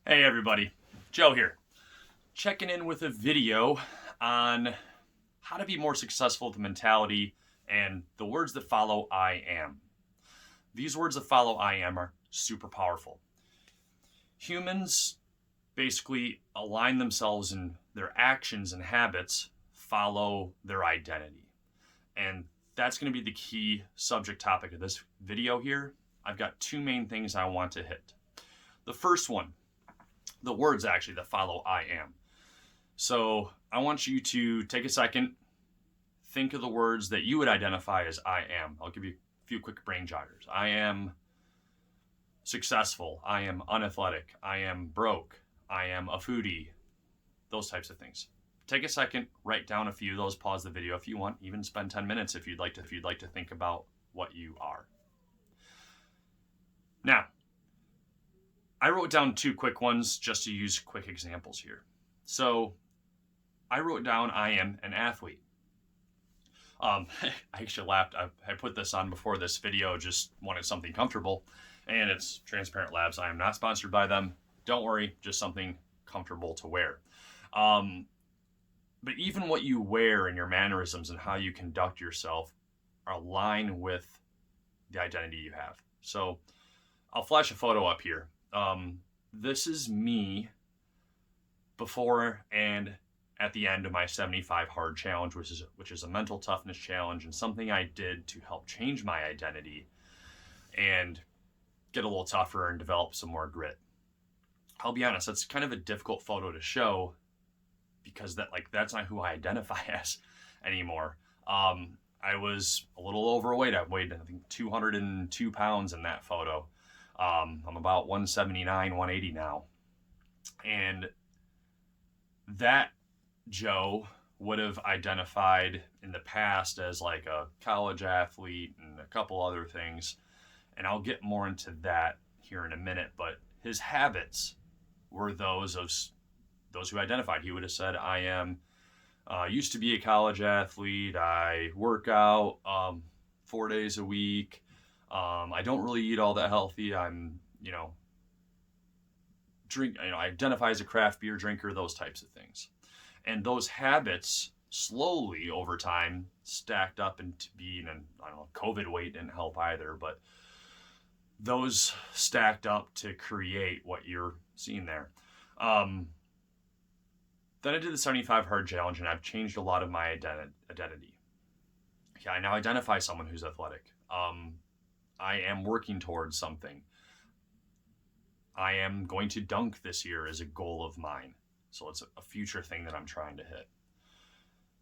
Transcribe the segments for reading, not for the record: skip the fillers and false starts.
Hey everybody, Joe here. Checking in with a video on how to be more successful with the mentality and the words that follow I am. These words that follow I am are super powerful. Humans basically align themselves and their actions and habits follow their identity. And that's going to be the key subject topic of this video here. I've got two main things I want to hit. The first one, the words actually that follow I am. So I want you to take a second, think of the words that you would identify as I am. I'll give you a few quick brain joggers. I am successful. I am unathletic. I am broke. I am a foodie. Those types of things. Take a second, write down a few of those, pause the video if you want, even spend 10 minutes if you'd like to think about what you are. Now, I wrote down two quick ones just to use quick examples here. So I wrote down I am an athlete. I actually laughed. I put this on before this video, just wanted something comfortable. And it's Transparent Labs. I am not sponsored by them. Don't worry, just something comfortable to wear. But even what you wear and your mannerisms and how you conduct yourself are aligned with the identity you have. So I'll flash a photo up here. This is me before and at the end of my 75 hard challenge, which is a mental toughness challenge and something I did to help change my identity and get a little tougher and develop some more grit. I'll be honest, that's kind of a difficult photo to show because that's not who I identify as anymore. I was a little overweight. I weighed, I think, 202 pounds in that photo. I'm about 179, 180 now. And that Joe would have identified in the past as like a college athlete and a couple other things. And I'll get more into that here in a minute. But his habits were those who identified. He would have said, I am used to be a college athlete. I work out 4 days a week. I don't really eat all that healthy. I'm, I identify as a craft beer drinker, those types of things. And those habits slowly over time stacked up into being, and I don't know, COVID weight didn't help either, but those stacked up to create what you're seeing there. Then I did the 75 hard challenge and I've changed a lot of my identity. Okay, I now identify someone who's athletic. I am working towards something. I am going to dunk this year as a goal of mine. So it's a future thing that I'm trying to hit.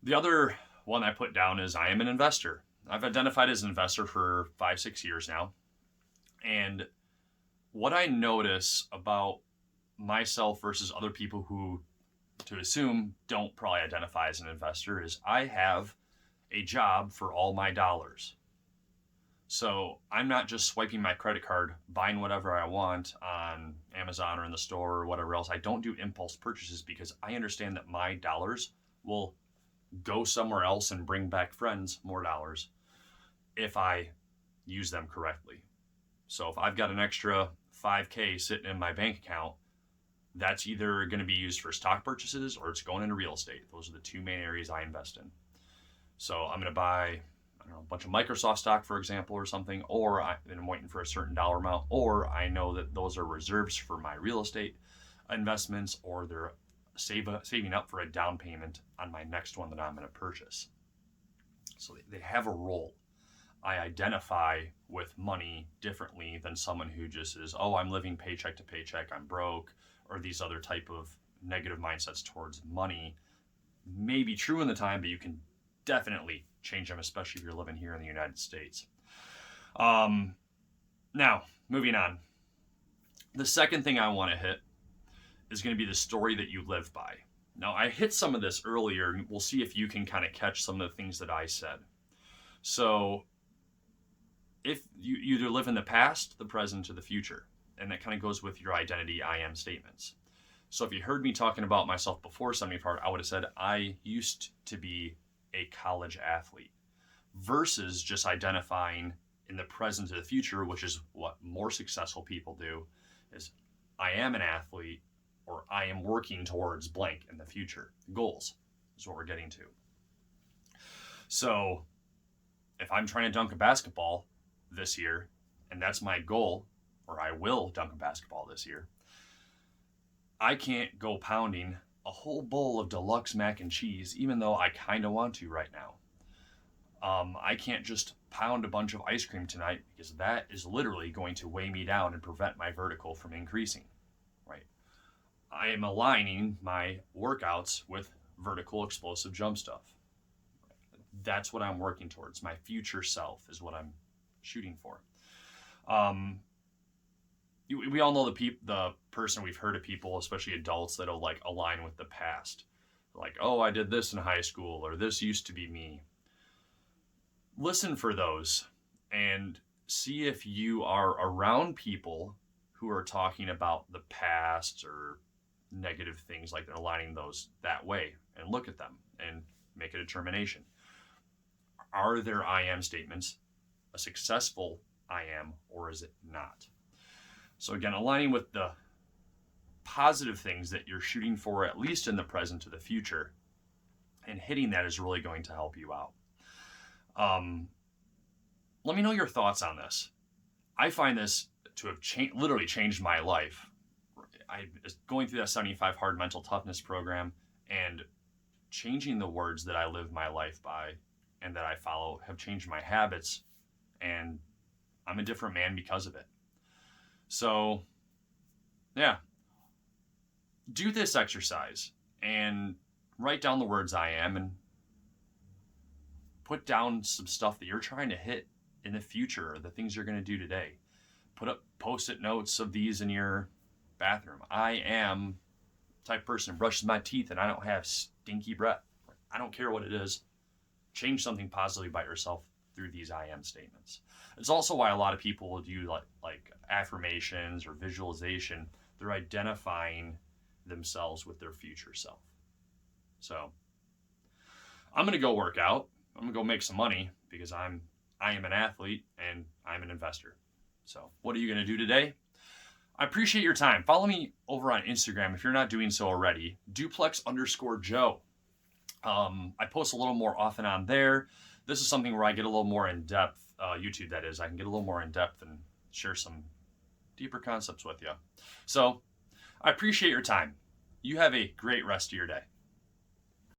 The other one I put down is I am an investor. I've identified as an investor for 5-6 years now. And what I notice about myself versus other people who, to assume, don't probably identify as an investor is I have a job for all my dollars. So I'm not just swiping my credit card, buying whatever I want on Amazon or in the store or whatever else. I don't do impulse purchases because I understand that my dollars will go somewhere else and bring back friends more dollars if I use them correctly. So if I've got an extra $5,000 sitting in my bank account, that's either going to be used for stock purchases or it's going into real estate. Those are the two main areas I invest in. So I'm going to buy a bunch of Microsoft stock, for example, or something, or I'm waiting for a certain dollar amount, or I know that those are reserves for my real estate investments, or they're saving up for a down payment on my next one that I'm going to purchase. So they have a role. I identify with money differently than someone who just is, I'm living paycheck to paycheck, I'm broke, or these other type of negative mindsets towards money may be true in the time, but you can definitely change them, especially if you're living here in the United States. Now, moving on. The second thing I want to hit is going to be the story that you live by. Now, I hit some of this earlier, and we'll see if you can kind of catch some of the things that I said. So, if you either live in the past, the present, or the future, and that kind of goes with your identity I am statements. So if you heard me talking about myself before 75, I would have said I used to be a college athlete versus just identifying in the present or the future, which is what more successful people do, is I am an athlete, or I am working towards blank in the future. Goals is what we're getting to. So if I'm trying to dunk a basketball this year, and that's my goal, or I will dunk a basketball this year, I can't go pounding a whole bowl of deluxe mac and cheese, even though I kind of want to right now. I can't just pound a bunch of ice cream tonight because that is literally going to weigh me down and prevent my vertical from increasing, right? I am aligning my workouts with vertical explosive jump stuff. That's what I'm working towards. My future self is what I'm shooting for. We all know the person, we've heard of people, especially adults, that'll like align with the past. Like, oh, I did this in high school, or this used to be me. Listen for those and see if you are around people who are talking about the past or negative things, like they're aligning those that way, and look at them and make a determination. Are their I am statements a successful I am, or is it not? So again, aligning with the positive things that you're shooting for, at least in the present to the future, and hitting that is really going to help you out. Let me know your thoughts on this. I find this to have literally changed my life. I was going through that 75 Hard Mental Toughness program, and changing the words that I live my life by and that I follow have changed my habits, and I'm a different man because of it. So, yeah, do this exercise and write down the words I am, and put down some stuff that you're trying to hit in the future, or the things you're going to do today. Put up post-it notes of these in your bathroom. I am type person who brushes my teeth and I don't have stinky breath. I don't care what it is. Change something positively about yourself through these I am statements. It's also why a lot of people will do like affirmations or visualization. They're identifying themselves with their future self. So I'm going to go work out. I'm going to go make some money because I am an athlete and I'm an investor. So what are you going to do today? I appreciate your time. Follow me over on Instagram if you're not doing so already. Duplex_Joe. I post a little more often on there. This is something where I get a little more in depth. YouTube, that is. I can get a little more in depth and share some deeper concepts with you. So I appreciate your time. You have a great rest of your day.